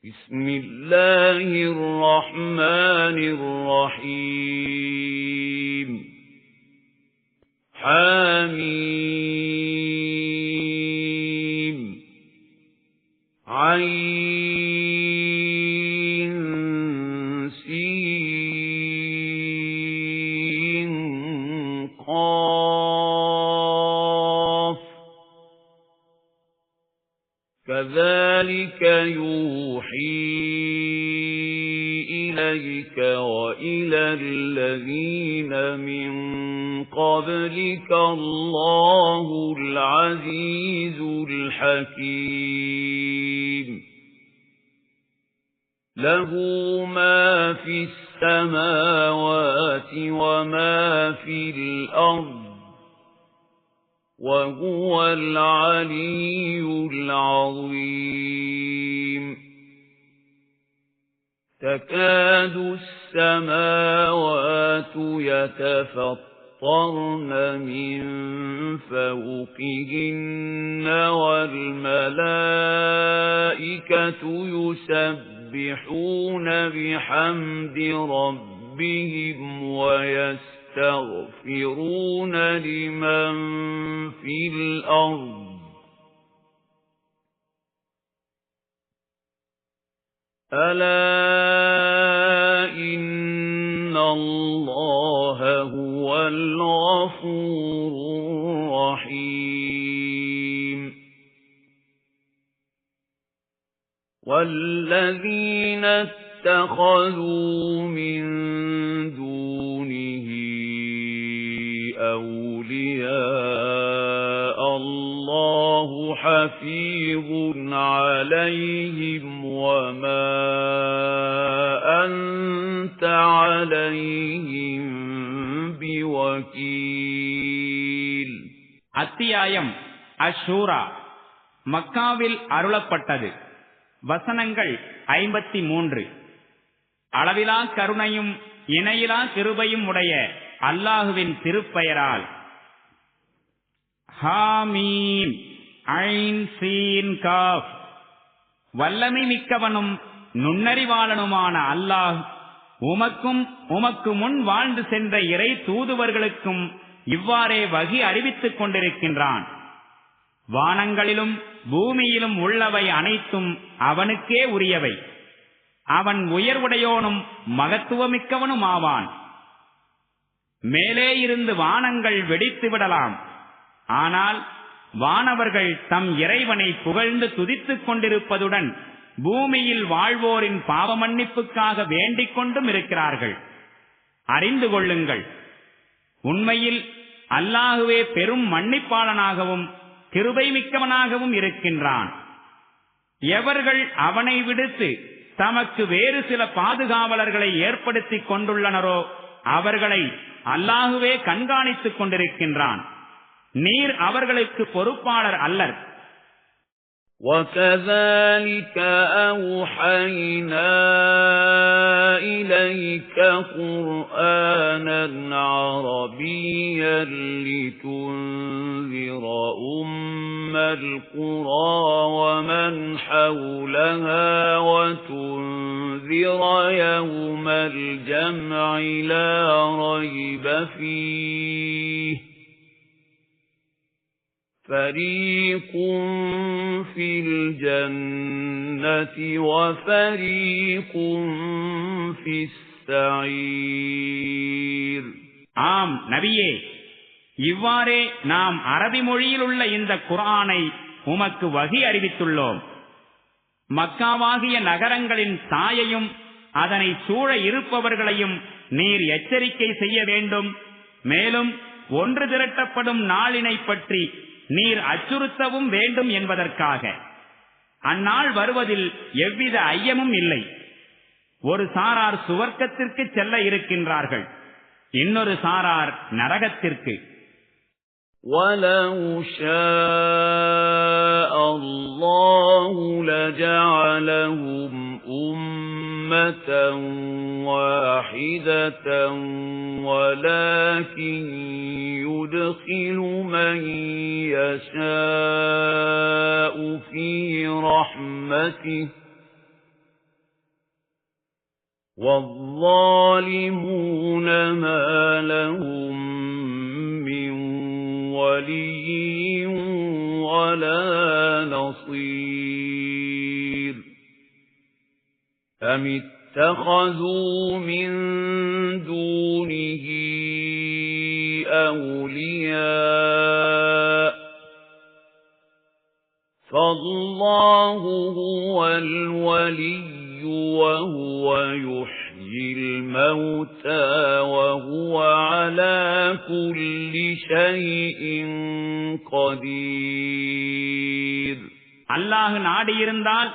بسم الله الرحمن الرحيم حميم عين سين قاف كذلك يوحي إليك وإلى الذين من قبلك الله العزيز الحكيم له ما في السماوات وما في الأرض وهو العلي العظيم تكاد السماوات يتفطرن من فوقهن والملائكة يسبحون بحمد ربهم ويستغفرون لمن في الأرض ألا إن الله هو الغفور الرحيم والذين اتخذوا من دونه أولياء الله حفيظ عليهم وما أنت عليهم بوكيل. அத்தியாயம் அஷூரா மக்காவில் அருளப்பட்டது. வசனங்கள் 53. அளவிலா கருணையும் இணையிலா கிருபையும் உடைய அல்லாஹுவின் திருப்பெயரால். ஹாமீம் ஐன் சீன் காஃப். வல்லமை மிக்கவனும் நுண்ணறிவாளனுமான அல்லாஹ் உமக்கும் உமக்கு முன் வாழ்ந்து சென்ற இறை தூதுவர்களுக்கும் இவ்வாறே வகி அறிவித்துக் கொண்டிருக்கின்றான். வானங்களிலும் பூமியிலும் உள்ளவை அனைத்தும் அவனுக்கே உரியவை. அவன் உயர்வுடையோனும் மகத்துவமிக்கவனும் ஆவான். மேலே இருந்து வானங்கள் வெடித்து விடலாம், ஆனால் வானவர்கள் தம் இறைவனை புகழ்ந்து துதித்துக் கொண்டிருப்பதுடன் பூமியில் வாழ்வோரின் பாவ மன்னிப்புக்காக வேண்டிக் கொண்டும் இருக்கிறார்கள். அறிந்து கொள்ளுங்கள், உண்மையில் அல்லாஹுவே பெரும் மன்னிப்பாளனாகவும் கிருபை மிக்கவனாகவும் இருக்கின்றான். எவர்கள் அவனை விடுத்து தமக்கு வேறு சில பாதுகாவலர்களை ஏற்படுத்திக் கொண்டுள்ளனரோ அவர்களை அல்லாஹுவே கண்காணித்துக் கொண்டிருக்கின்றான். நீர் அவர்களுக்கு பொறுப்பாளர் அல்லர். وَكَذَلِكَ أَوْحَيْنَا إِلَيْكَ قُرْآنًا عَرَبِيًّا لِتُنذِرَ أُمَّ الْقُرَى وَمَنْ حَوْلَهَا وَتُنذِرَ يَوْمَ الْجَمْعِ لَا رَيْبَ فِيهِ فَرِيقٌ فِي الْجَنَّةِ وَفَرِيقٌ فِي السَّعِيرِ. ஆம் நபியே, இவ்வாறே நாம் அரபி மொழியில் உள்ள இந்த குர்ஆனை உமக்கு வகி அறிவித்துள்ளோம். மக்காவாகிய நகரங்களின் தாயையும் அதனை சூழ இருப்பவர்களையும் நீர் எச்சரிக்கை செய்ய வேண்டும். மேலும் ஒன்று திரட்டப்படும் நாளினை பற்றி நீர் அச்சுறுத்தவும் வேண்டும் என்பதற்காக. அந்நாள் வருவதில் எவ்வித ஐயமும் இல்லை. ஒரு சாரார் சுவர்க்கத்திற்கு செல்ல இருக்கின்றார்கள், இன்னொரு சாரார் நரகத்திற்கு. وَلَوْ شَاءَ اللَّهُ لَجَعَلَهُمْ أُمَّةً وَاحِدَةً وَلَكِنْ يُدْخِلُ مَن يَشَاءُ فِي رَحْمَتِهِ وَالظَّالِمُونَ مَا لَهُم مِّن وَلِيٍّ وَلَا نَصِيرٍ أَمِ اتَّخَذُوا مِن دُونِهِ أَوْلِيَاءَ فَاللَّهُ هُوَ الْوَلِيُّ وَهُوَ يُحْيِي الْمَوْتَى وَهُوَ عَلَى كُلِّ شَيْءٍ قَدِيرٌ. அல்லாஹ் நாடியிருந்தால்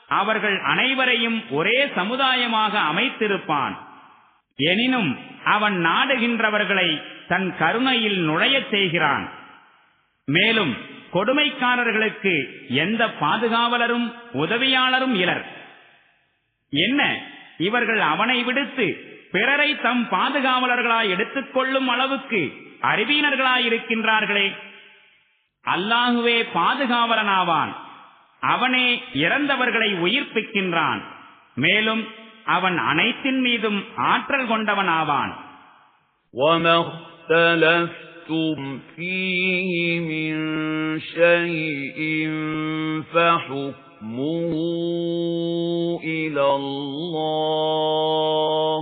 அவர்கள் அனைவரையும் ஒரே சமுதாயமாக அமைத்திருப்பான். எனினும் அவன் நாடுகின்றவர்களை தன் கருணையில் நுழையச் செய்கிறான். மேலும் கொடுமைக்காரர்களுக்கு எந்த பாதுகாவலரும் உதவியாளரும் இலர். என்ன, இவர்கள் அவனை விடுத்து பிறரை தம் பாதுகாவலர்களாய் எடுத்துக் கொள்ளும் அளவுக்கு அறிவீனர்களாயிருக்கின்றார்களே. அல்லாஹுவே பாதுகாவலனாவான். அவனே இறந்தவர்களை உயிர்ப்பிக்கின்றான். மேலும் அவன் அனைத்தின் மீதும் ஆற்றல் கொண்டவனாவான். وَمَا اخْتَلَفْتُمْ فِيهِ مِنْ شَيْءٍ فَحُكْمُهُ إِلَى اللَّهِ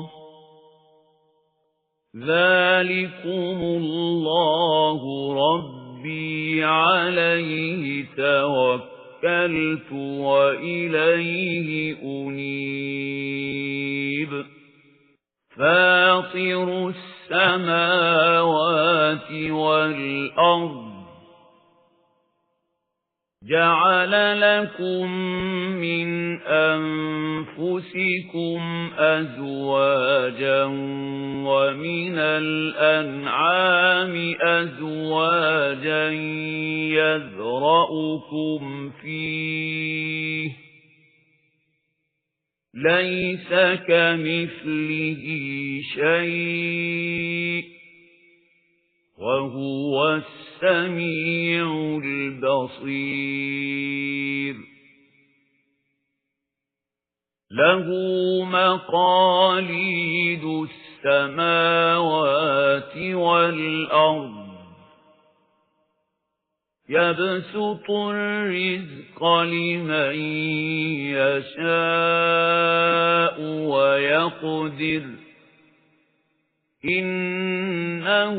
ذَلِكُمُ اللَّهُ رَبِّي عَلَيْهِ توكلت وإليه أنيب فاطر السماوات والأرض جعل لكم من أنفسكم أزواجا ومن الأنعام أزواجا يذرأكم فيه ليس كمثله شيء وهو السميع البصير له مقاليد السماوات والأرض يبسط الرزق لمن يشاء ويقدر إنه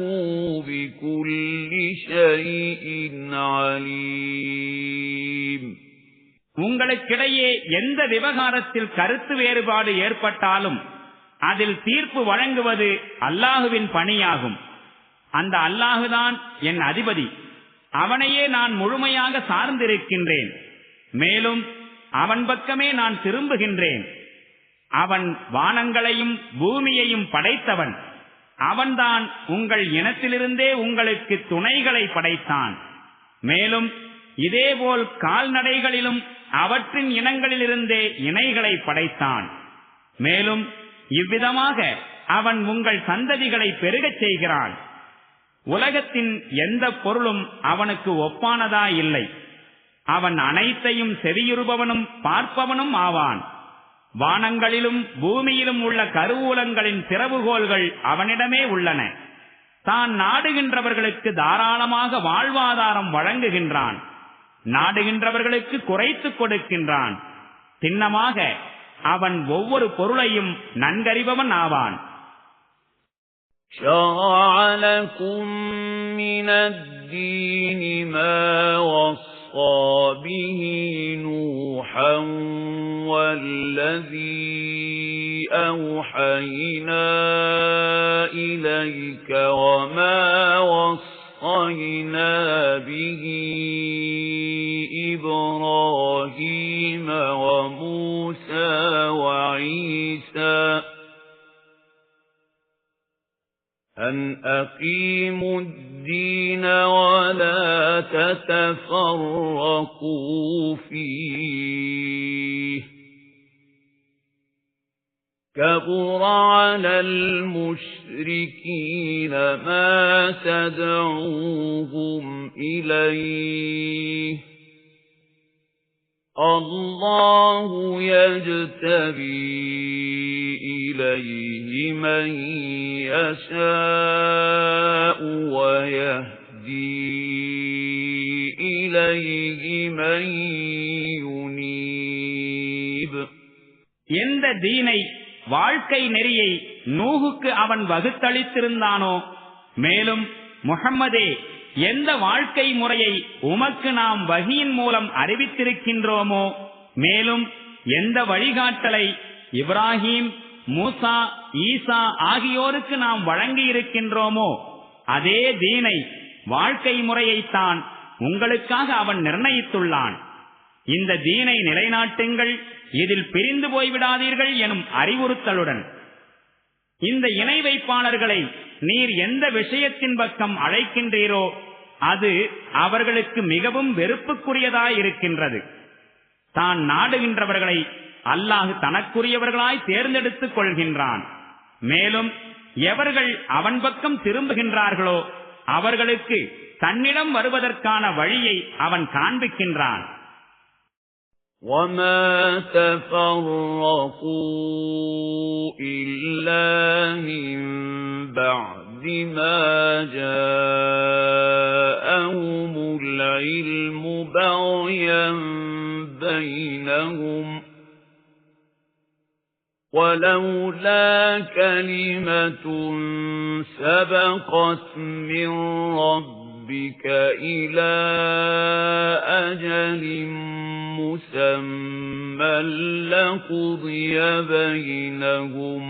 بكل شيء عليم. உங்களுக்கிடையே எந்த விவகாரத்தில் கருத்து வேறுபாடு ஏற்பட்டாலும் அதில் தீர்ப்பு வழங்குவது அல்லாஹுவின் பணியாகும். அந்த அல்லாஹுதான் என் அதிபதி. அவனையே நான் முழுமையாக சார்ந்திருக்கின்றேன். மேலும் அவன் பக்கமே நான் திரும்புகின்றேன். அவன் வானங்களையும் பூமியையும் படைத்தவன். அவன்தான் உங்கள் இனத்திலிருந்தே உங்களுக்கு துணைகளை படைத்தான். மேலும் இதேபோல் கால்நடைகளிலும் அவற்றின் இனங்களிலிருந்தே இணைகளை படைத்தான். மேலும் இவ்விதமாக அவன் உங்கள் சந்ததிகளை பெருகச் செய்கிறான். உலகத்தின் எந்த பொருளும் அவனுக்கு ஒப்பானதா இல்லை. அவன் அனைத்தையும் செவியுறுபவனும் பார்ப்பவனும் ஆவான். வானங்களிலும் பூமியிலும் உள்ள கருவூலங்களின் திறவுகோல்கள் அவனிடமே உள்ளன. தான் நாடுகின்றவர்களுக்கு தாராளமாக வாழ்வாதாரம் வழங்குகின்றான். நாடுகின்றவர்களுக்கு குறைத்துக் கொடுக்கின்றான். சின்னமாக அவன் ஒவ்வொரு பொருளையும் நன்கறிபவன் ஆவான். شَرَعَ لَكُم مِّنَ الدِّينِ مَا وَصَّى بِهِ نُوحًا وَالَّذِي أَوْحَيْنَا إِلَيْكَ وَمَا وَصَّيْنَا بِهِ إِبْرَاهِيمَ وَمُوسَى وَعِيسَى أَنْ أَقِيمُوا الدِّينَ وَلَا تَتَفَرَّقُوا فِيهِ كَبُرَ عَلَى الْمُشْرِكِينَ مَا تَدْعُوهُمْ إِلَيْهِ الله يجتبي إليه من يشاء ويهدي إليه من ينيب. எந்த தீனை வாழ்க்கை நெறியை நூஹுக்கு அவன் வகுத்தளித்திருந்தானோ, மேலும் முஹம்மதே எந்த வாழ்க்கை முறையை உமக்கு நாம் வஹியின் மூலம் அறிவித்திருக்கின்றோமோ, மேலும் எந்த வழிகாட்டலை இப்ராஹிம், மூசா, ஈசா ஆகியோருக்கு நாம் வழங்கியிருக்கின்றோமோ அதே தீனை வாழ்க்கை முறையைத்தான் உங்களுக்காக அவன் நிர்ணயித்துள்ளான். இந்த தீனை நிலைநாட்டுங்கள், இதில் பிரிந்து போய்விடாதீர்கள் எனும் அறிவுறுத்தலுடன் இந்த இணை வைப்பாளர்களை நீர் எந்த விஷயத்தின் பக்கம் அழைக்கின்றீரோ அது அவர்களுக்கு மிகவும் வெறுப்புக்குரியதாயிருக்கின்றது. தான் நாடுகின்றவர்களை அல்லாஹ் தனக்குரியவர்களாய் தேர்ந்தெடுத்துக் கொள்கின்றான். மேலும் எவர்கள் அவன் பக்கம் திரும்புகின்றார்களோ அவர்களுக்கு தன்னிடம் வருவதற்கான வழியை அவன் காண்பிக்கின்றான். وَمَا تَفَرَّقُوا إِلَّا مِن بَعْدِ مَا جَاءَهُمُ الْعِلْمُ بَغْيًا بَيْنَهُمْ وَلَوْلَا كَلِمَةٌ سَبَقَتْ مِن رَّبِّكَ إِلَى أَجَلٍ مُّسَمًّى لَّقُضِيَ بَيْنَهُمْ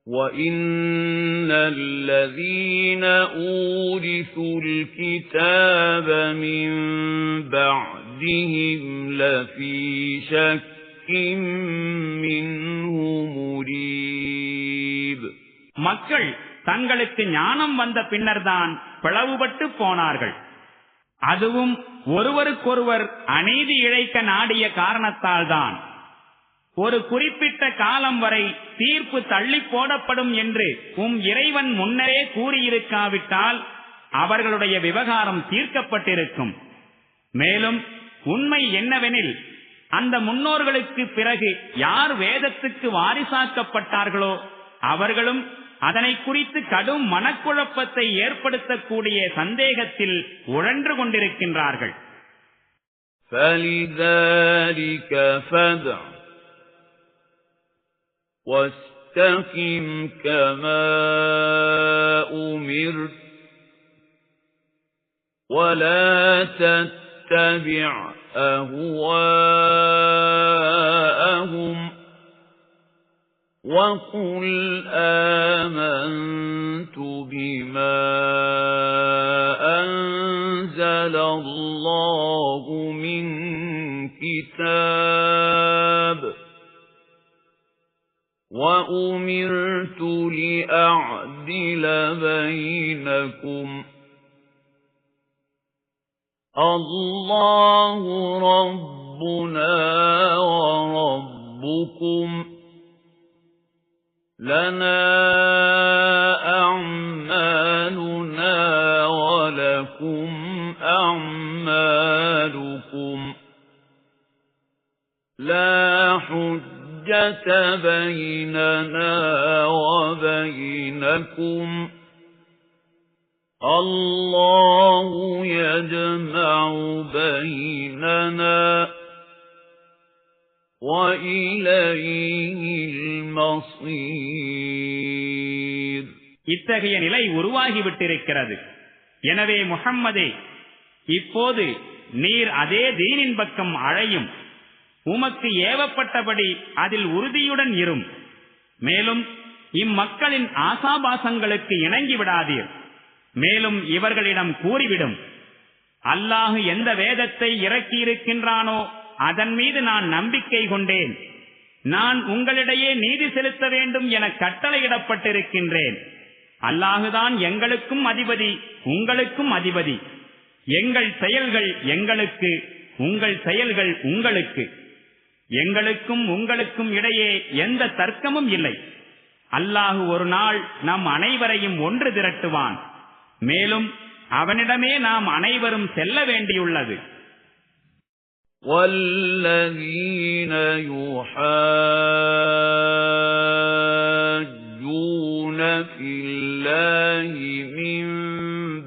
وَإِنَّ الَّذِينَ أُورِثُوا الْكِتَابَ مِن بَعْدِهِمْ لَفِي شَكٍّ مِّنْهُ مُرِيبٍ. மக்கள் தங்களுக்கு ஞானம் வந்த பின்னர்தான் பிளவுபட்டு போனார்கள். அதுவும் ஒருவருக்கொருவர் அநீதி இழைக்க நாடிய காரணத்தால் தான். ஒரு குறிப்பிட்ட காலம் வரை தீர்ப்பு தள்ளி போடப்படும் என்று இறைவன் முன்னரே கூறியிருக்காவிட்டால் அவர்களுடைய விவகாரம் தீர்க்கப்பட்டிருக்கும். மேலும் உண்மை என்னவெனில், அந்த முன்னோர்களுக்கு பிறகு யார் வேதத்துக்கு வாரிசாக்கப்பட்டார்களோ அவர்களும் அதனை குறித்து கடும் மனக்குழப்பத்தை ஏற்படுத்தக்கூடிய சந்தேகத்தில் உழன்று கொண்டிருக்கின்றார்கள். فَلِذَلِكَ فَادْعُ وَاسْتَقِمْ كَمَا أُمِرْتَ وَلَا تَتَّبِعْ أَهْوَاءَهُمْ وَقُلْ آمَنْتُ بِمَا أَنزَلَ اللَّهُ مِنْ كِتَابٍ وَأُمِرْتُ لِأَعْدِلَ بَيْنَكُمْ اللَّهُ رَبُّنَا وَرَبُّكُمْ لَنَا أَعْمَالُنَا وَلَكُمْ أَعْمَالُكُمْ لَا حُجَّةَ بَيْنَنَا وَبَيْنَكُمْ اللَّهُ يَجْمَعُ بَيْنَنَا وَإِلَيْهِ الْمَصِيرُ. இத்தகைய நிலை உருவாகிவிட்டிருக்கிறது. எனவே முஹம்மதே, இப்போது நீர் அதே தீனின் பக்கம் அழையும். உமக்கு ஏவப்பட்டபடி அதில் உறுதியுடன் இரும். மேலும் இம்மக்களின் ஆசாபாசங்களுக்கு இணங்கி விடாதீர். மேலும் இவர்களிடம் கூறிவிடும், அல்லாஹ் எந்த வேதத்தை இறக்கியிருக்கின்றானோ அதன் மீது நான் நம்பிக்கை கொண்டேன். நான் உங்களிடையே நீதி செலுத்த வேண்டும் என கட்டளையிடப்பட்டிருக்கின்றேன். அல்லாஹுதான் எங்களுக்கும் அதிபதி, உங்களுக்கும் அதிபதி. எங்கள் செயல்கள் எங்களுக்கு, உங்கள் செயல்கள் உங்களுக்கு. எங்களுக்கும் உங்களுக்கும் இடையே எந்த தர்க்கமும் இல்லை. அல்லாஹு ஒரு நாள் நம் அனைவரையும் ஒன்று திரட்டுவான். மேலும் அவனிடமே நாம் அனைவரும் செல்ல வேண்டியுள்ளது. والذين يحاجون في الله من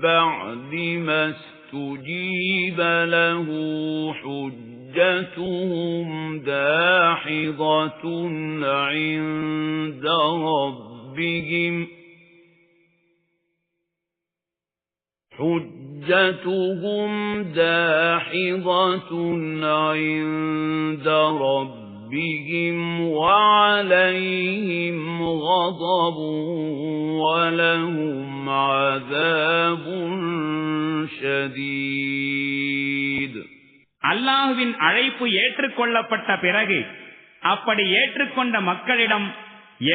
بعد ما استجيب له حجتهم داحضة عند ربهم وعليهم غضب ولهم عذاب شديد. அல்லாஹ்வின் அழைப்பு ஏற்றுக்கொள்ளப்பட்ட பிறகு அப்படி ஏற்றுக்கொண்ட மக்களிடம்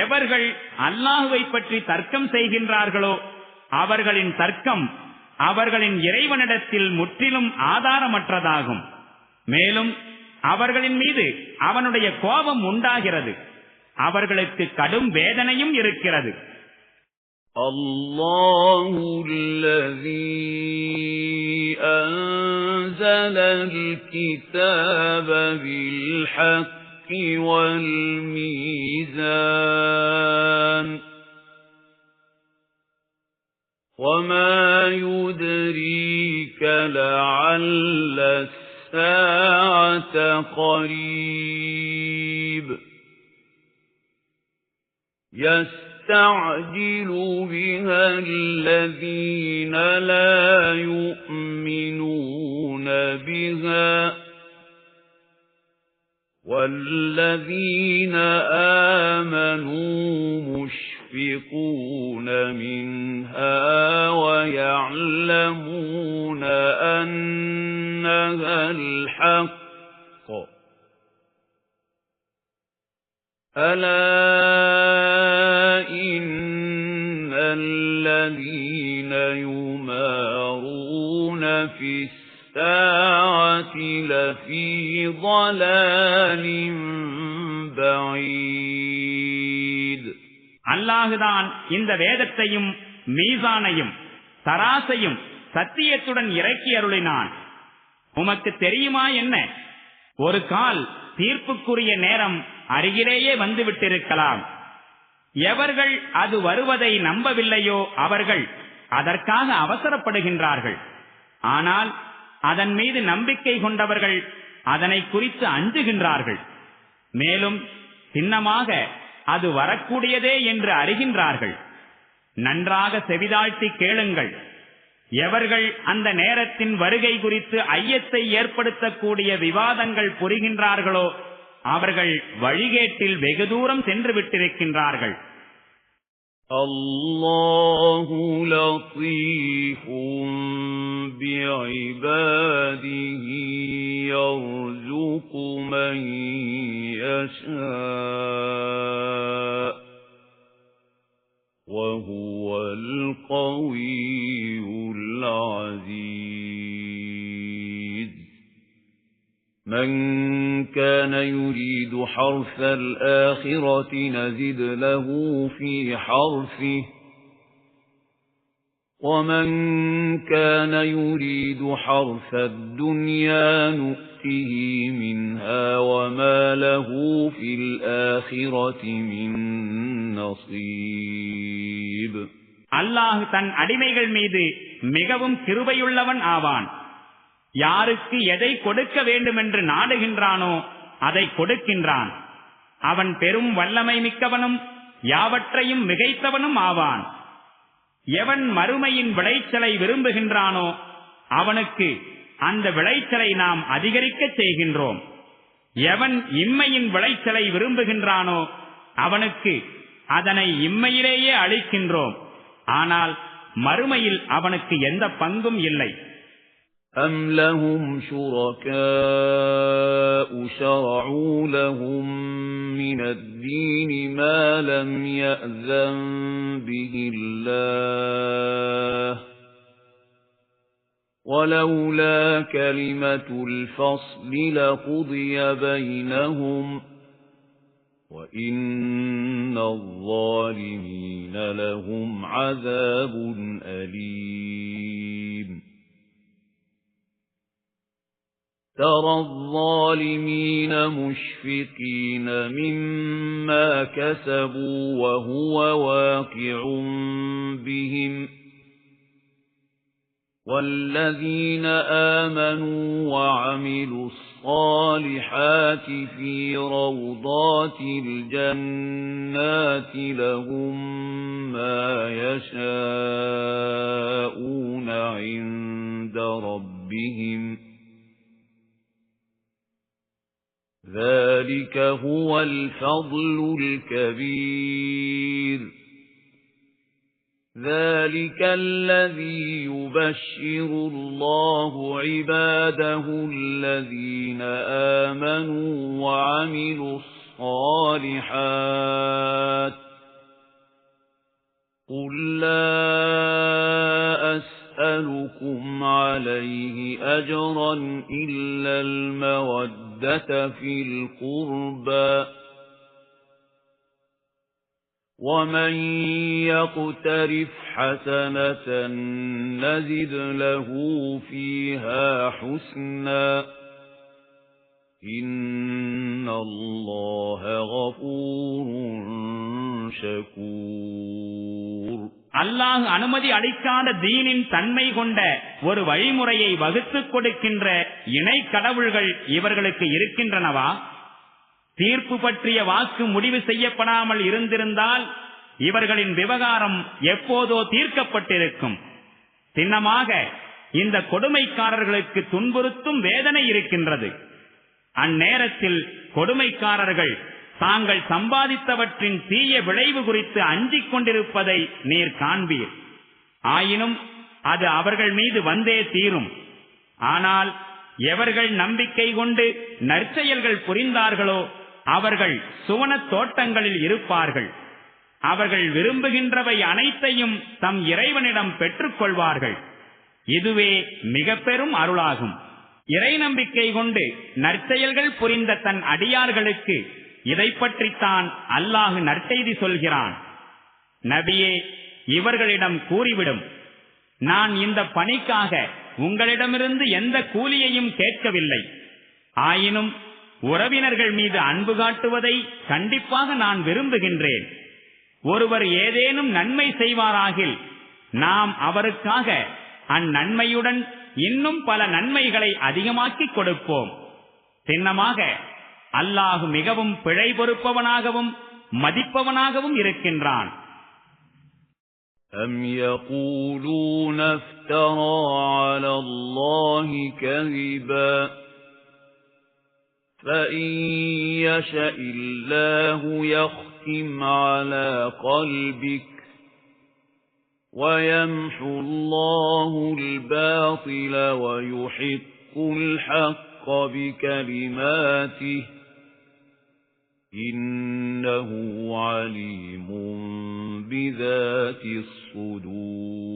எவர்கள் அல்லாஹ்வை பற்றி தர்க்கம் செய்கின்றார்களோ அவர்களின் தர்க்கம் அவர்களின் இறைவனிடத்தில் முற்றிலும் ஆதாரமற்றதாகும். மேலும் அவர்களின் மீது அவனுடைய கோபம் உண்டாகிறது. அவர்களுக்கு கடும் வேதனையும் இருக்கிறது. அல்லாஹுல்லதீ அன்ஸலல் கிதாப பில் ஹக்கி வல் மீஸான் وما يدريك لعل الساعة قريب يستعجل بها الذين لا يؤمنون بها والذين آمنوا مشفقون منها ويعلمون أنها الحق ألا إن الذين يمارون في الساعة لفي ضلال بعيد. அல்லாஹுதான் இந்த வேதத்தையும் மீசானையும் தராசையும் சத்தியத்துடன் இறக்கி அருளினான். உமக்கு தெரியுமா என்ன? ஒரு கால் தீர்ப்புக்குரிய நேரம் அருகிலேயே வந்துவிட்டிருக்கலாம். எவர்கள் அது வருவதை நம்பவில்லையோ அவர்கள் அதற்காக அவசரப்படுகின்றார்கள். ஆனால் அதன் மீது நம்பிக்கை கொண்டவர்கள் அதனை குறித்து அஞ்சுகின்றார்கள். மேலும் சின்னமாக அது வரக்கூடியதே என்று அறிகின்றார்கள். நன்றாக செவிதாழ்த்தி கேளுங்கள். எவர்கள் அந்த நேரத்தின் வருகை குறித்து ஐயத்தை ஏற்படுத்தக்கூடிய விவாதங்கள் புரிகின்றார்களோ அவர்கள் வழிகேட்டில் வெகு தூரம் சென்று விட்டிருக்கின்றார்கள். அல்லாஹு லத்தீஃபும் பிஇபாதிஹி யர்ஸுகு மன் யஷா وهو القوي العزيز. من كان يريد حرث الآخرة نزد له في حرثه ومن كان يريد حرث الدنيا نؤته منها وما له في الآخرة من نصيب. அல்லாஹ் தன் அடிமைகள் மீது மிகவும் கிருபையுள்ளவன் ஆவான். யாருக்கு எதை கொடுக்க வேண்டுமென்று நாடுகின்றானோ அதை கொடுக்கின்றான். அவன் பெரும் வல்லமை மிக்கவனும் யாவற்றையும் மிகைத்தவனும் ஆவான். எவன் மறுமையின் விளைச்சலை விரும்புகின்றானோ அவனுக்கு அந்த விளைச்சலை நாம் அதிகரிக்க செய்கின்றோம். எவன் இம்மையின் விளைச்சலை விரும்புகின்றானோ அவனுக்கு அதனை இம்மையிலேயே அளிக்கின்றோம். ஆனால் மறுமையில் அவனுக்கு எந்த பங்கும் இல்லை. أَمْ لَهُمْ شُرَكَاءُ شَرَعُوا لَهُم مِّنَ الدِّينِ مَا لَمْ يَأْذَن بِهِ اللَّهُ وَلَوْلَا كَلِمَةُ الْفَصْلِ لَقُضِيَ بَيْنَهُمْ وَإِنَّ الظَّالِمِينَ لَهُمْ عَذَابٌ أَلِيمٌ. ترى الظالمين مشفقين مما كسبوا وهو واقع بهم والذين آمنوا وعملوا الصالحات في روضات الجنات لهم ما يشاءون عند ربهم ذلك هو الفضل الكبير ذلك الذي يبشر الله عباده الذين آمنوا وعملوا الصالحات قل لا أسألكم عليه أجرا إلا المودة في القربى ومن يقترف حسنة نزد له فيها حسنا إن الله غفور شكور அல்லாஹ் அனுமதி அளிக்காத தீனின் தன்மை கொண்ட ஒரு வழிமுறையை வகுத்துக் கொடுக்கின்ற இணை கடவுள்கள் இவர்களுக்கு இருக்கின்றனவா? தீர்ப்பு பற்றிய வாக்கு முடிவு செய்யப்படாமல் இருந்திருந்தால் இவர்களின் விவகாரம் எப்போதோ தீர்க்கப்பட்டிருக்கும். சின்னமாக இந்த கொடுமைக்காரர்களுக்கு துன்புறுத்தும் வேதனை இருக்கின்றது. அந்நேரத்தில் கொடுமைக்காரர்கள் தாங்கள் சம்பாதித்தவற்றின் தீய விளைவு குறித்து அஞ்சிக் கொண்டிருப்பதை நீர் காண்பீர். ஆயினும் அது அவர்கள் மீது வந்தே தீரும். ஆனால் எவர்கள் நம்பிக்கை கொண்டு நற்செயல்கள் புரிந்தார்களோ அவர்கள் சுவனத் தோட்டங்களில் இருப்பார்கள். அவர்கள் விரும்புகின்றவை அனைத்தையும் தம் இறைவனிடம் பெற்றுக் கொள்வார்கள். இதுவே மிக பெரும் அருளாகும். இறை நம்பிக்கை கொண்டு நற்செயல்கள் புரிந்த தன் அடியார்களுக்கு இதை பற்றித்தான் அல்லாஹ் நற்செய்தி சொல்கிறான். நபியே, இவர்களிடம் கூறிவிடும், நான் இந்த பணிக்காக உங்களிடமிருந்து எந்த கூலியையும் கேட்கவில்லை. ஆயினும் உறவினர்கள் மீது அன்பு காட்டுவதை கண்டிப்பாக நான் விரும்புகின்றேன். ஒருவர் ஏதேனும் நன்மை செய்வாராகில் நாம் அவருக்காக அந்நன்மையுடன் இன்னும் பல நன்மைகளை அதிகமாக்கிக் கொடுப்போம். சின்னமாக அல்லாஹ் மிகவும் பிழை பொறுப்பவனாகவும் மதிப்பவனாகவும் இருக்கின்றான். أَمْ يَقُولُونَ افْتَرَى عَلَى اللَّهِ كَذِبًا فَإِنْ يَشَأِ اللَّهُ يَخْتِمْ عَلَى قَلْبِكَ وَيَمْحُو اللَّهُ الْبَاطِلَ وَيُحِقُّ الْحَقَّ بِكَلِمَاتِهِ إِنَّهُ عَلِيمٌ بِذَاتِ الصُّدُورِ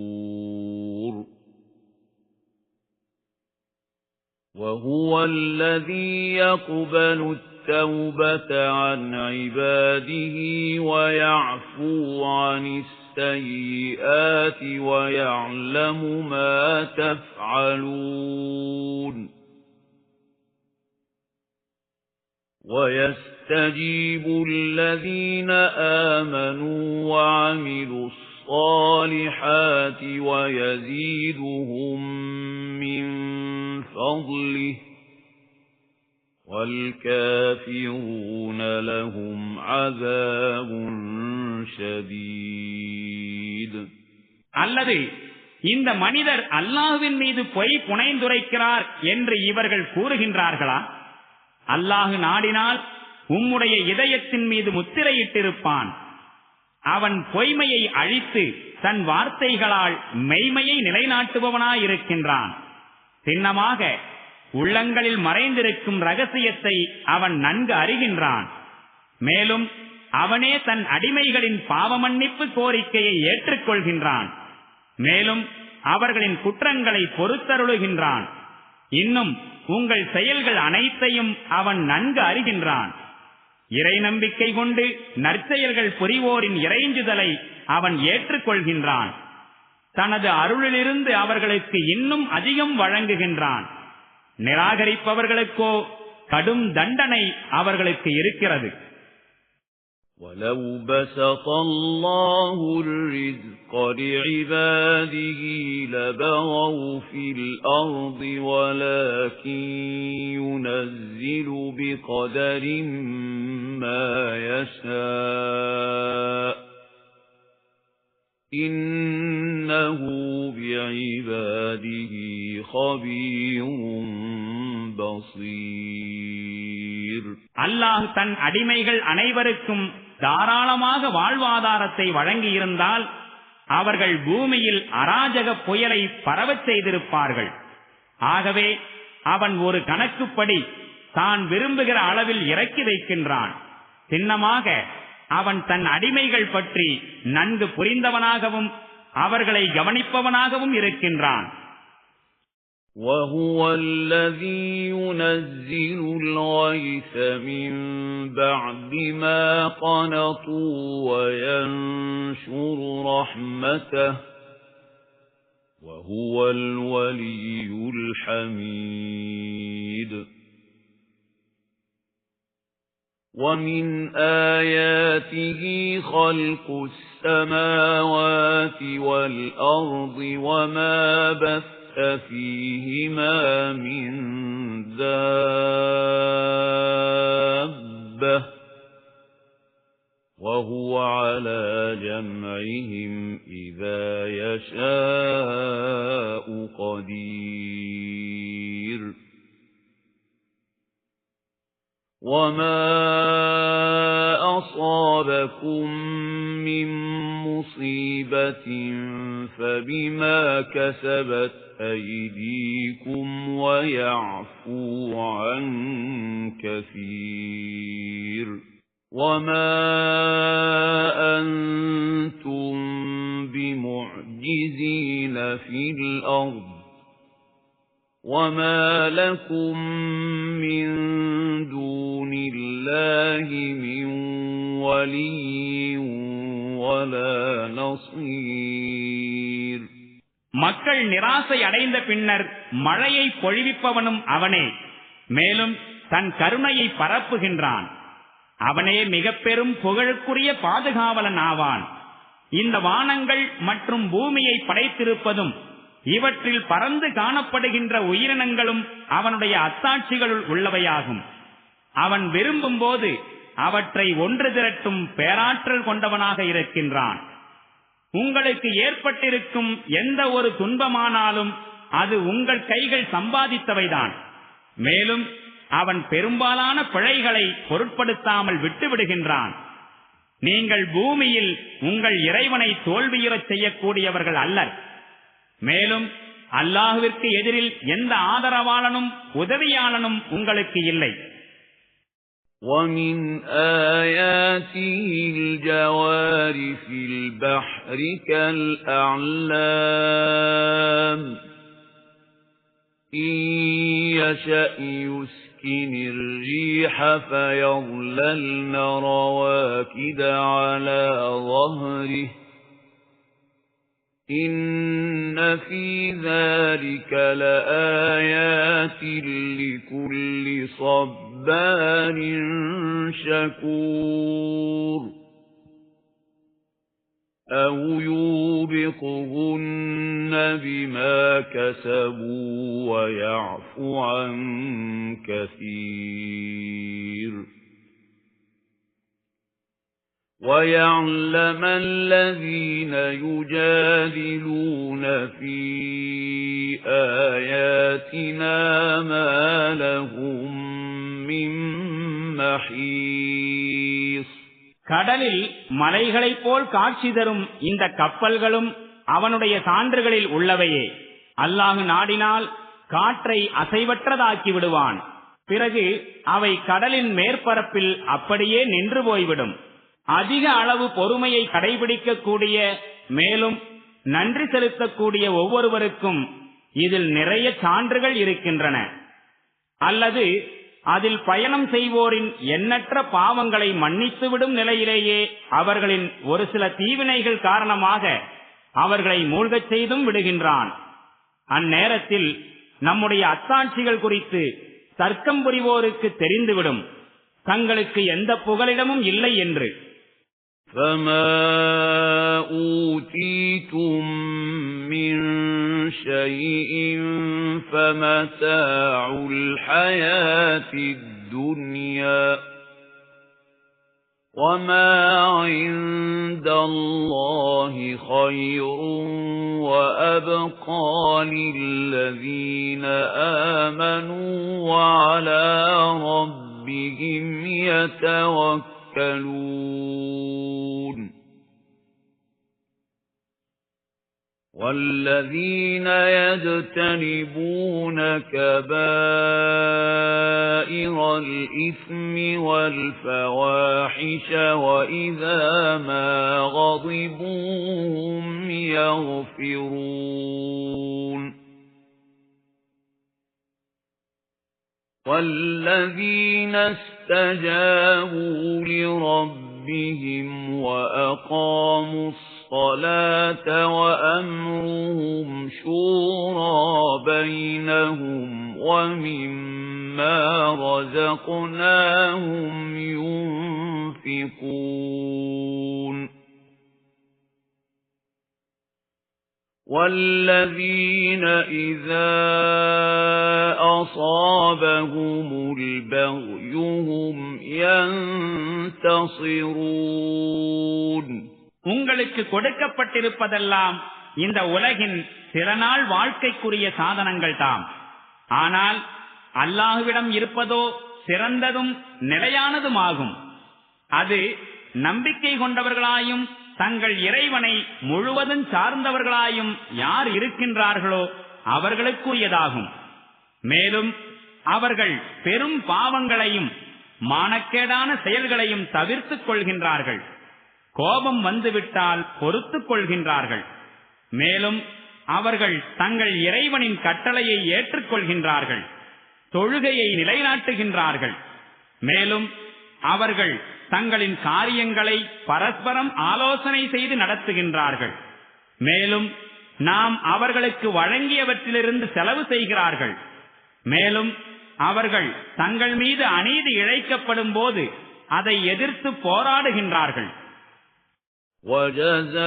وَهُوَ الَّذِي يَقْبَلُ التَّوْبَةَ عَنْ عِبَادِهِ وَيَعْفُو عَنِ السَّيِّئَاتِ وَيَعْلَمُ مَا تَفْعَلُونَ وَيَسْتَجِيبُ الَّذِينَ آمَنُوا وَعَمِلُوا الصَّالِحَاتِ وَيَزِيدُهُم مِّن فَضْلِهِ وَالْكَافِرُونَ لَهُمْ عَذَابٌ شَدِيدٌ அல்லது இந்த மனிதர் அல்லாஹ்வின் மீது பொய் புனைந்துரைக்கிறார் என்று இவர்கள் கூறுகின்றார்களா? அல்லாஹ் நாடினால் உம்முடைய இதயத்தின் மீது முத்திரையிட்டிருப்பான். அவன் பொய்மையை அழித்து தன் வார்த்தைகளால் மெய்மையை நிலைநாட்டுபவனாயிருக்கின்றான். சின்னமாக உள்ளங்களில் மறைந்திருக்கும் ரகசியத்தை அவன் நன்கு அறிகின்றான். மேலும் அவனே தன் அடிமைகளின் பாவமன்னிப்பு கோரிக்கையை ஏற்றுக்கொள்கின்றான். மேலும் அவர்களின் குற்றங்களை பொறுத்தருளுகின்றான். இன்னும் உங்கள் செயல்கள் அனைத்தையும் அவன் நன்கு அறிகின்றான். இறை நம்பிக்கை கொண்டு நற்செயல்கள் புரிவோரின் இறைஞ்சுதலை அவன் ஏற்றுக்கொள்கின்றான். தனது அருளிலிருந்து அவர்களுக்கு இன்னும் அதிகம் வழங்குகின்றான். நிராகரிப்பவர்களுக்கோ கடும் தண்டனை அவர்களுக்கு இருக்கிறது. وَلَوْ بَسَطَ اللَّهُ الرِّزْقَ لِعِبَادِهِ لَبَغَوْا فِي الْأَرْضِ وَلَكِن يُنَزِّلُ بِقَدَرٍ مَّا يَشَاءُ إِنَّهُ بِعِبَادِهِ خَبِيرٌ بَصِيرٌ. அல்லாஹ் தன் அடிமைகள் அனைவருக்கும் தாராளமாக வாழ்வாதாரத்தை வழங்கியிருந்தால் அவர்கள் பூமியில் அராஜக புயலை பரவச் செய்திருப்பார்கள். ஆகவே அவன் ஒரு கணக்குப்படி தான் விரும்புகிற அளவில் இறக்கி வைக்கின்றான். சின்னமாக அவன் தன் அடிமைகள் பற்றி நன்கு புரிந்தவனாகவும் அவர்களை கவனிப்பவனாகவும் இருக்கின்றான். وَهُوَ الَّذِي يُنَزِّلُ الْغَيْثَ مِن بَعْدِ مَا قَنَطُوا وَيَنشُرُ رَحْمَتَهُ وَهُوَ الْوَلِيُّ الْحَمِيدُ. وَمِنْ آيَاتِهِ خَلْقُ السَّمَاوَاتِ وَالْأَرْضِ وَمَا بَثَّ فِيهِمَا مِنْ دَابَّةٍ وَهُوَ عَلَى جَمْعِهِمْ إِذَا يَشَاءُ قَدِيرٌ. وَمَا أَصَابَكُم مِّن مُّصِيبَةٍ فَبِمَا كَسَبَتْ أَيْدِيكُمْ وَيَعْفُو عَن كَثِيرٍ. وَمَا أَنتُم بِمُعْجِزِينَ فِي الْأَرْضِ وَمَا لَكُم مِّن دُونِ اللَّهِ مِن وَلِيٍّ وَلَا نَصِيرٍ. மக்கள் நிராசை அடைந்த பின்னர் மழையை பொழிவிப்பவனும் அவனே, மேலும் தன் கருணையை பரப்புகின்றான். அவனே மிக பெரும் புகழுக்குரிய பாதுகாவலன் ஆவான். இந்த வானங்கள் மற்றும் பூமியை படைத்திருப்பதும் இவற்றில் பறந்து காணப்படுகின்ற உயிரினங்களும் அவனுடைய அத்தாட்சிகளுள் உள்ளவையாகும். அவன் விரும்பும் போது அவற்றை ஒன்று திரட்டும் பேராற்றல் கொண்டவனாக இருக்கின்றான். உங்களுக்கு ஏற்பட்டிருக்கும் எந்த ஒரு துன்பமானாலும் அது உங்கள் கைகள் சம்பாதித்தவைதான். மேலும் அவன் பெரும்பாலான பிழைகளை பொருட்படுத்தாமல் விட்டுவிடுகின்றான். நீங்கள் பூமியில் உங்கள் இறைவனை தோல்வியுறச் செய்யக்கூடியவர்கள் அல்லர். மேலும் அல்லாஹுவிற்கு எதிரில் எந்த ஆதரவாளனும் உதவியாளனும் உங்களுக்கு இல்லை. وَمِنْ آيَاتِهِ الْجَوَارِ فِي الْبَحْرِ كَالْأَعْلَامِ إِنْ يَشَأْ يُسْكِنِ الرِّيحَ فَيَظْلَلْنَ رَوَاكِدَ عَلَى ظَهْرِهِ إِنَّ فِي ذَلِكَ لَآيَاتٍ لِكُلِّ صَبَّارٍ شَكُورٍ. أَوْ يُوبِقْهُنَّ بِمَا كَسَبُوا وَيَعْفُو عَن كَثِيرٍ. وَيَعْلَمَ الَّذِينَ يُجَادِلُونَ فِي آيَاتِنَا مَا لَهُم مِّن مَّحِيصٍ. கடலில் மலைகளைப் போல் காட்சி தரும் இந்த கப்பல்களும் அவனுடைய சான்றுகளில் உள்ளவையே. அல்லாஹ் நாடினால் காற்றை அசைவற்றதாக்கி விடுவான். பிறகு அவை கடலின் மேற்பரப்பில் அப்படியே நின்று போய்விடும். அதிக அளவு பொறுமையை கடைபிடிக்கக்கூடிய மேலும் நன்றி செலுத்தக்கூடிய ஒவ்வொருவருக்கும் இதில் நிறைய சான்றுகள் இருக்கின்றன. அல்லது அதில் பயணம் செய்வோரின் எண்ணற்ற பாவங்களை மன்னித்துவிடும் நிலையிலேயே அவர்களின் ஒரு சில தீவினைகள் காரணமாக அவர்களை மூழ்கச் செய்தும் விடுகின்றான். அந்நேரத்தில் நம்முடைய அத்தாட்சிகள் குறித்து தர்க்கம் புரிவோருக்கு தெரிந்துவிடும் தங்களுக்கு எந்த புகலிடமும் இல்லை என்று. فَمَا أُوتِيتُم مِّن شَيْءٍ فَمَتَاعُ الْحَيَاةِ الدُّنْيَا وَمَا عِندَ اللَّهِ خَيْرٌ وَأَبْقَى لِلَّذِينَ آمَنُوا وَعَلَى رَبِّهِمْ يَتَوَكَّلُونَ. وَالَّذِينَ يَجْتَنِبُونَ كَبَائِرَ الْإِثْمِ وَالْفَوَاحِشَ وَإِذَا مَا غَضِبُوا هُمْ يَغْفِرُونَ. وَالَّذِينَ اسْتَجَابُوا لِرَبِّهِمْ وَأَقَامُوا الصَّلَاةَ وَأَمْرُهُمْ شُورَى بَيْنَهُمْ وَمِمَّا رَزَقْنَاهُمْ يُنْفِقُونَ. وَالَّذِينَ إِذَا أَصَابَهُمُ الْبَغْيُ هُمْ يَنْتَصِرُونَ. உங்களுக்கு கொடுக்கப்பட்டிருப்பதெல்லாம் இந்த உலகின் சில நாள் வாழ்க்கைக்குரிய சாதனங்கள் தாம். ஆனால் அல்லாஹ்விடம் இருப்பதோ சிறந்ததும் நிலையானதுமாகும். அது நம்பிக்கை கொண்டவர்களாயும் தங்கள் இறைவனை முழுவதும் சார்ந்தவர்களாயும் யார் இருக்கின்றார்களோ அவர்களுக்குரியதாகும். மேலும் அவர்கள் பெரும் பாவங்களையும் மானக்கேடான செயல்களையும் தவிர்த்துக் கொள்கின்றார்கள். கோபம் வந்துவிட்டால் பொறுத்துக் கொள்கின்றார்கள். மேலும் அவர்கள் தங்கள் இறைவனின் கட்டளையை ஏற்றுக்கொள்கின்றார்கள். தொழுகையை நிலைநாட்டுகின்றார்கள். மேலும் அவர்கள் தங்களின் காரியங்களை பரஸ்பரம் ஆலோசனை செய்து நடத்துகின்றார்கள். மேலும் நாம் அவர்களுக்கு வழங்கியவற்றிலிருந்து செலவு செய்கிறார்கள். மேலும் அவர்கள் தங்கள் மீது அநீதி இழைக்கப்படும் போது அதை எதிர்த்து போராடுகின்றார்கள். وَجَزَاءُ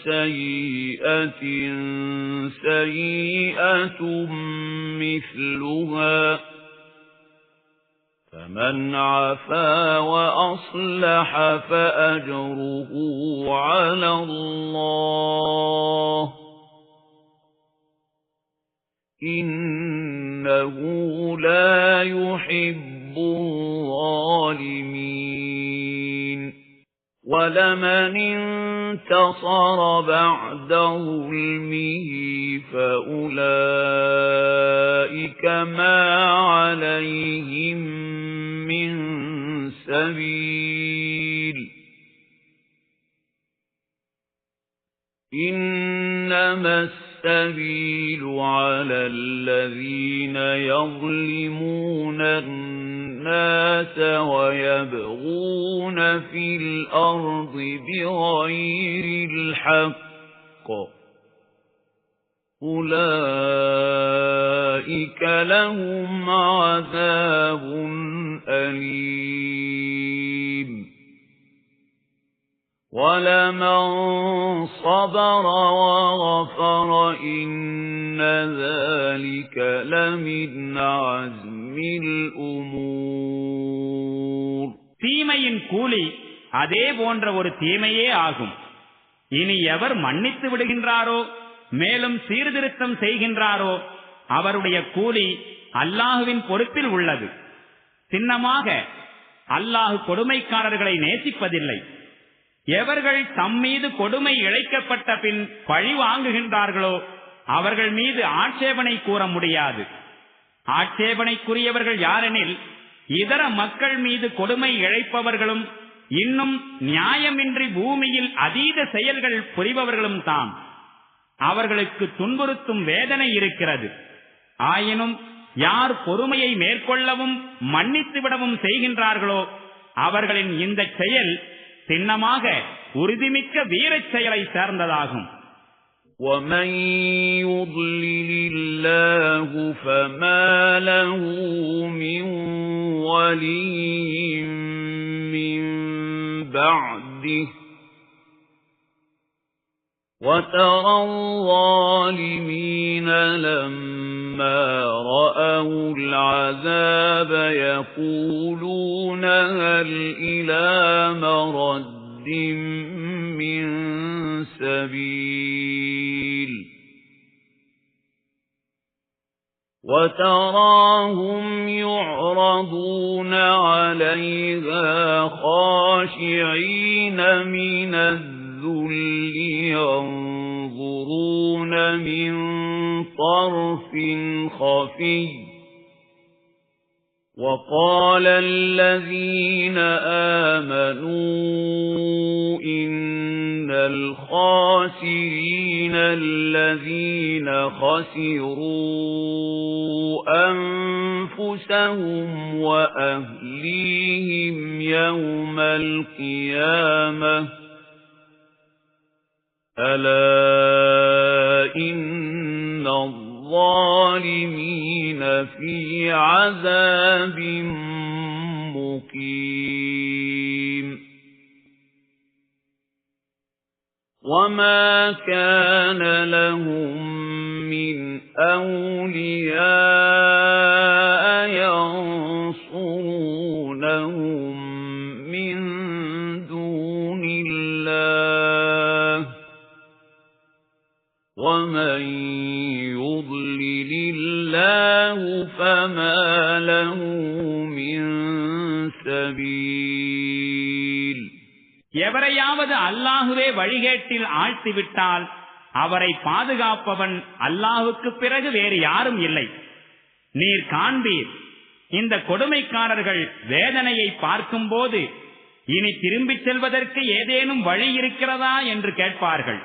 سَيِّئَةٍ سَيِّئَةٌ مِثْلُهَا فَمَنْ عَفَا وَأَصْلَحَ فَأَجْرُهُ عَلَى اللَّهِ إِنَّهُ لَا يُحِبُّ الظَّالِمِينَ. وَلَمَنِ انْتَصَرَ بَعْدَ ظُلْمِهِ فَأُولَئِكَ مَا عَلَيْهِمْ مِنْ سَبِيلٍ إِنَّمَا السَّبِيلُ عَلَى الَّذِينَ يَظْلِمُونَ النَّاسَ وَيَبْغُونَ فِي الْأَرْضِ بِغَيْرِ الْحَقِّ أُولَئِكَ لَهُمْ عَذَابٌ أَلِيمٌ. وَلَمَنْ صَبَرَ وَغَفَرَ إِنَّ ذَلِكَ لَمِنْ عَزْمِ الْأُمُورِ. தீமையின் கூலி அதே போன்ற ஒரு தீமையே ஆகும். இனி எவர் மன்னித்து விடுகின்றாரோ மேலும் சீர்திருத்தம் செய்கின்றாரோ அவருடைய கூலி அல்லாஹுவின் பொறுப்பில் உள்ளது. சின்னமாக அல்லாஹ் கொடுமைக்காரர்களை நேசிப்பதில்லை. எவர்கள் தம்மீது கொடுமை இழைக்கப்பட்ட பின் பழி வாங்குகின்றார்களோ அவர்கள் மீது ஆட்சேபனை கூற முடியாது. ஆட்சேபனைக்குரியவர்கள் யாரெனில் இதர மக்கள் மீது கொடுமை இழைப்பவர்களும் இன்னும் நியாயமின்றி பூமியில் அதீத செயல்கள் புரிபவர்களும் தான். அவர்களுக்கு துன்புறுத்தும் வேதனை இருக்கிறது. ஆயினும் யார் பொறுமையை மேற்கொள்ளவும் மன்னித்து விடவும் செய்கின்றார்களோ அவர்களின் இந்த செயல் சின்னமாக உறுதிமிக்க வீரச் செயலை சேர்ந்ததாகும். وَمَن يُضْلِلِ اللَّهُ فَمَا لَهُ مِن وَلِيٍّ مِّن بَعْدِهِ وَتَرَى الظَّالِمِينَ لَمَّا رَأَوُا الْعَذَابَ يَقُولُونَ هَلْ إِلَى مَرَدٍّ مِّن سَبِيلٍ وَتَرَاهُمْ يُعْرَضُونَ عَلَيْهَا خَاشِعِينَ مِنَ الذُّلِّ يَنظُرُونَ مِن طَرْفٍ خَفِيٍّ وَقَالَ الَّذِينَ آمَنُوا إِنَّ الْخَاسِرِينَ الَّذِينَ خَسِرُوا أَنفُسَهُمْ وَأَهْلِيهِمْ يَوْمَ الْقِيَامَةِ أَلَا إِنَّ الظَّالِمِينَ فِي عَذَابٍ مُقِيمٍ وَمَا كَانَ لَهُم مِّنْ أَوْلِيَاءَ يَنصُرُونَهُم مِّن دُونِ اللَّهِ وَمَن يُضْلِلِ اللَّهُ فَمَا لَهُ مِن سَبِيلٍ எவரையாவது அல்லாஹுவே வழிகேட்டில் ஆழ்த்திவிட்டால் அவரை பாதுகாப்பவன் அல்லாஹுக்கு பிறகு வேறு யாரும் இல்லை. நீர் காண்பீர், இந்த கொடுமைக்காரர்கள் வேதனையை பார்க்கும்போது இனி திரும்பிச் செல்வதற்கு ஏதேனும் வழி இருக்கிறதா என்று கேட்பார்கள்.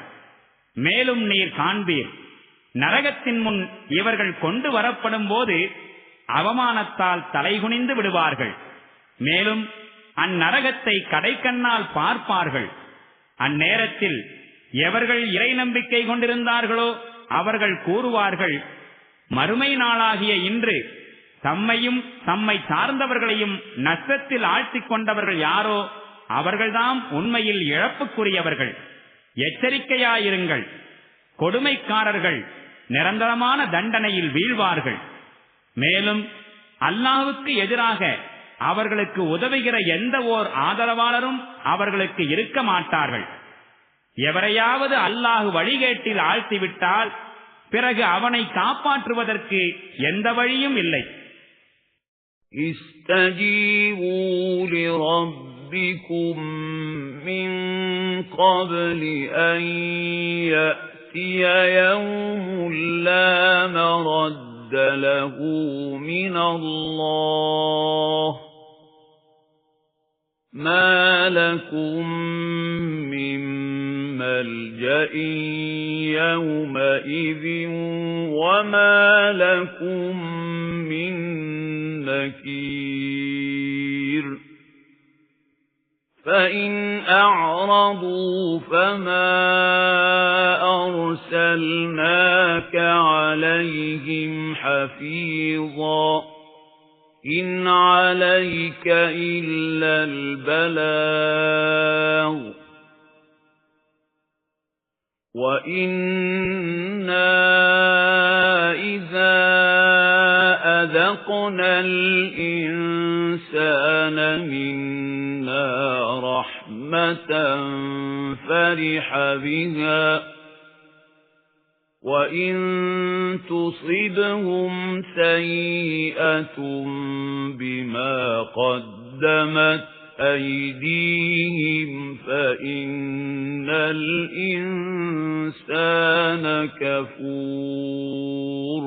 மேலும் நீர் காண்பீர், நரகத்தின் முன் இவர்கள் கொண்டு வரப்படும் போது அவமானத்தால் தலைகுனிந்து விடுவார்கள். மேலும் அந்நரகத்தை கடைக்கண்ணால் பார்ப்பார்கள். அந்நேரத்தில் எவர்கள் இறை நம்பிக்கை கொண்டிருந்தார்களோ அவர்கள் கூறுவார்கள், மறுமை நாளாகிய இன்று தம்மையும் தம்மை சார்ந்தவர்களையும் நஷ்டத்தில் ஆழ்த்திக் கொண்டவர்கள் யாரோ அவர்கள்தாம் உண்மையில் இழப்புக்குரியவர்கள். எச்சரிக்கையாயிருங்கள், கொடுமைக்காரர்கள் நிரந்தரமான தண்டனையில் வீழ்வார்கள். மேலும் அல்லாஹ்வுக்கு எதிராக அவர்களுக்கு உதவுகிற எந்த ஓர் ஆதரவாளரும் அவர்களுக்கு இருக்க மாட்டார்கள். எவரையாவது அல்லாஹ் வழிகேட்டில் ஆழ்த்திவிட்டால் பிறகு அவனை காப்பாற்றுவதற்கு எந்த வழியும் இல்லை. استجيبوا لربكم من قبل أن يأتي يوم لا مرد له من الله ما لكم من ملجأ يومئذ وما لكم من نكير فإن أعرضوا فما أرسلناك عليهم حفيظا إن عليك إلا البلاغ وإنا إذا أذقنا الإنسان منا رحمة فرح بها وإن تصبهم سيئة بما قدمت أيديهم فإن الإنسان كفور.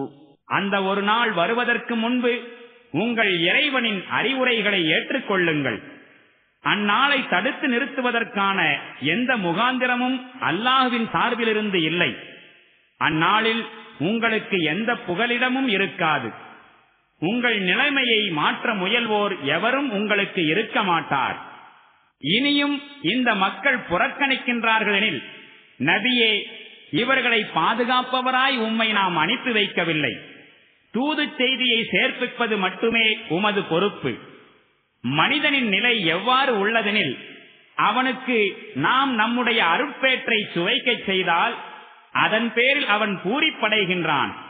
அந்த ஒரு நாள் வருவதற்கு முன்பு உங்கள் இறைவனின் அறிவுரைகளை ஏற்றுக்கொள்ளுங்கள். அந்நாளை தடுத்து நிறுத்துவதற்கான எந்த முகாந்திரமும் அல்லாஹ்வின் சார்பிலிருந்து இல்லை. அந்நாளில் உங்களுக்கு எந்த புகலிடமும் இருக்காது. உங்கள் நிலைமையை மாற்ற முயல்வோர் எவரும் உங்களுக்கு இருக்க மாட்டார். இனியும் இந்த மக்கள் புறக்கணிக்கின்றார்களெனில், நபியே, இவர்களை பாதுகாப்பவராய் உம்மை நாம் அனுப்பி வைக்கவில்லை. தூது செய்தியை சேர்ப்பிப்பது மட்டுமே உமது பொறுப்பு. மனிதனின் நிலை எவ்வாறு உள்ளதெனில், அவனுக்கு நாம் நம்முடைய அருட்பேற்றை சுவைக்கச் செய்தால் அதன் பேரில் அவன் பூரிப்படைகின்றான்.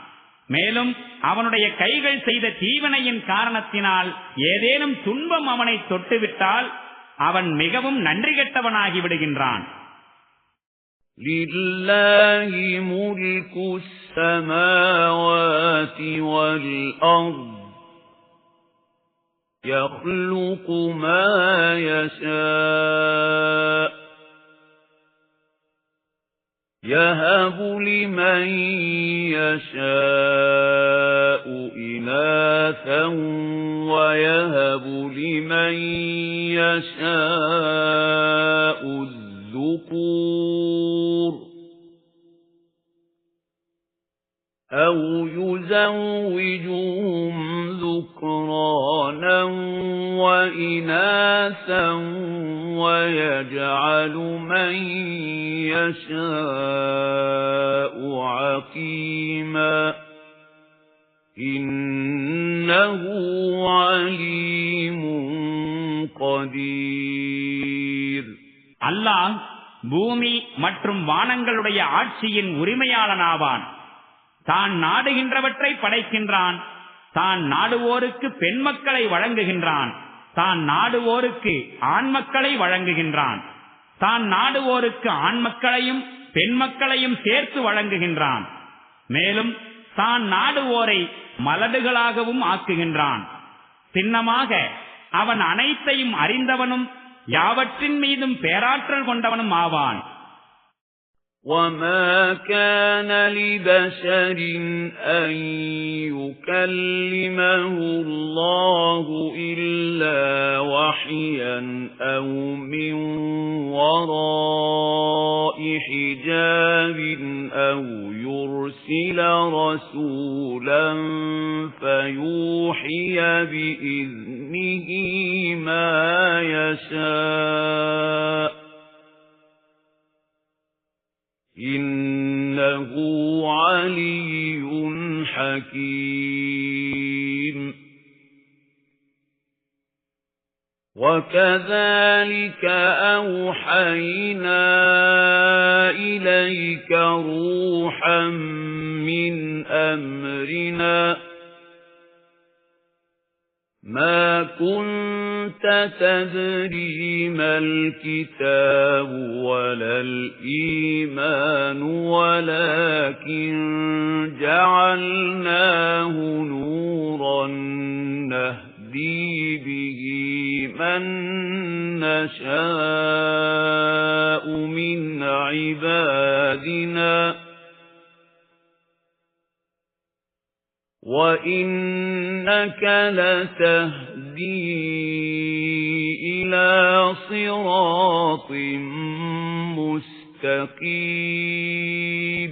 மேலும் அவனுடைய கைகள் செய்த தீவினையின் காரணத்தினால் ஏதேனும் துன்பம் அவனை தொட்டுவிட்டால் அவன் மிகவும் நன்றி கெட்டவனாகி விடுகின்றான். لله ملك السماوات والأرض يخلق ما يشاء يهب لمن يشاء إناثا ويهب لمن يشاء الذكور أو يزوجهم ذكرانا وإناثا ويجعل من يشاء عقيما إنه عليم قدير. அல்லாஹ் பூமி மற்றும் வானங்களுடைய ஆட்சியின் உரிமையாளனாவான். தான் நாடுகின்றவற்றை படைக்கின்றான். தான் நாடுவோருக்கு பெண் மக்களை வழங்குகின்றான். தான் நாடுவோருக்கு ஆண் மக்களை வழங்குகின்றான். தான் நாடுவோருக்கு ஆண் மக்களையும் பெண் மக்களையும் சேர்த்து வழங்குகின்றான். மேலும் தான் நாடுவோரை மலடுகளாகவும் ஆக்குகின்றான். சின்னமாக அவன் அனைத்தையும் அறிந்தவனும் யாவற்றின் மீதும் பேராற்றல் கொண்டவனும் ஆவான். وَمَا كَانَ لِبَشَرٍ أَن يُكَلِّمَهُ اللَّهُ إِلَّا وَحْيًا أَوْ مِنْ وَرَاءِ حِجَابٍ أَوْ يُرْسِلَ رَسُولًا فَيُوحِيَ بِإِذْنِهِ مَا يَشَاءُ إِنَّهُ عَلِيٌّ حَكِيمٌ. وَكَذَلِكَ أَوْحَيْنَا إِلَيْكَ رُوحًا مِنْ أَمْرِنَا مَا كُنْتَ تَدْرِي مَا الْكِتَابُ وَلَا الْإِيمَانُ وَلَكِنْ جَعَلْنَاهُ نُورًا نَهْدِي بِهِ مَن نَّشَاءُ مِنْ عِبَادِنَا وَإِنَّكَ لَتَهْدِي إِلَى صِرَاطٍ مُسْتَقِيمٍ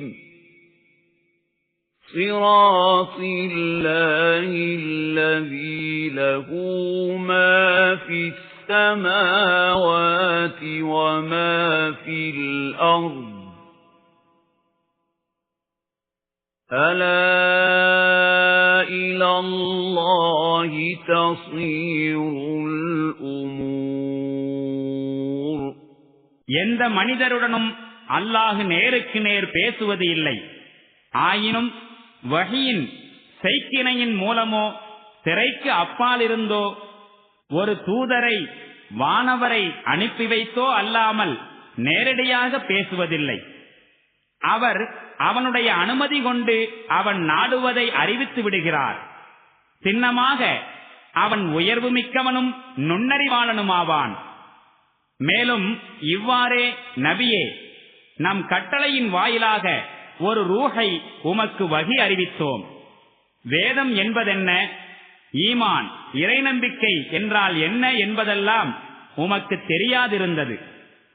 صِرَاطِ اللَّهِ الَّذِي لَهُ مَا فِي السَّمَاوَاتِ وَمَا فِي الْأَرْضِ أَلَا إِلَى اللَّهِ تَصِيرُ الْأُمُورُ. எந்த மனிதருடனும் அல்லாஹ் நேருக்கு நேர் பேசுவது இல்லை. ஆயினும் வஹீயின் செய்கினையின் மூலமோ திரைக்கு அப்பாலிருந்தோ ஒரு தூதரை வானவரை அனுப்பி வைத்தோ அல்லாமல் நேரடியாக பேசுவதில்லை. அவர் அவனுடைய அனுமதி கொண்டு அவன் நாடுவதை அறிவித்து விடுகிறார். சின்னமாக அவன் உயர்வு மிக்கவனும் நுண்ணறிவாளனுமாவான். மேலும் இவ்வாறே நபியே, நம் கட்டளையின் வாயிலாக ஒரு ரூஹை உமக்கு வஹி அறிவித்தோம். வேதம் என்பதென்ன, ஈமான் இறை நம்பிக்கை என்றால் என்ன என்பதெல்லாம் உமக்கு தெரியாதிருந்தது.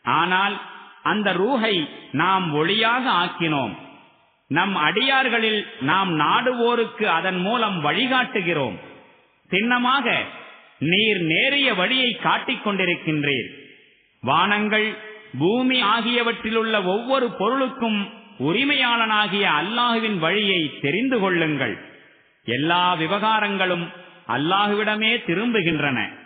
ஆனால் அந்த ரூஹை நாம் ஒளியாக ஆக்கினோம். நம் அடியார்களில் நாம் நாடுவோருக்கு அதன் மூலம் வழிகாட்டுகிறோம். சின்னமாக நீர் நேரிய வழியை காட்டிக் கொண்டிருக்கின்றீர். வானங்கள் பூமி ஆகியவற்றிலுள்ள ஒவ்வொரு பொருளுக்கும் உரிமையாளனாகிய அல்லாஹுவின் வழியை தெரிந்து கொள்ளுங்கள். எல்லா விவகாரங்களும் அல்லாஹுவிடமே திரும்புகின்றன.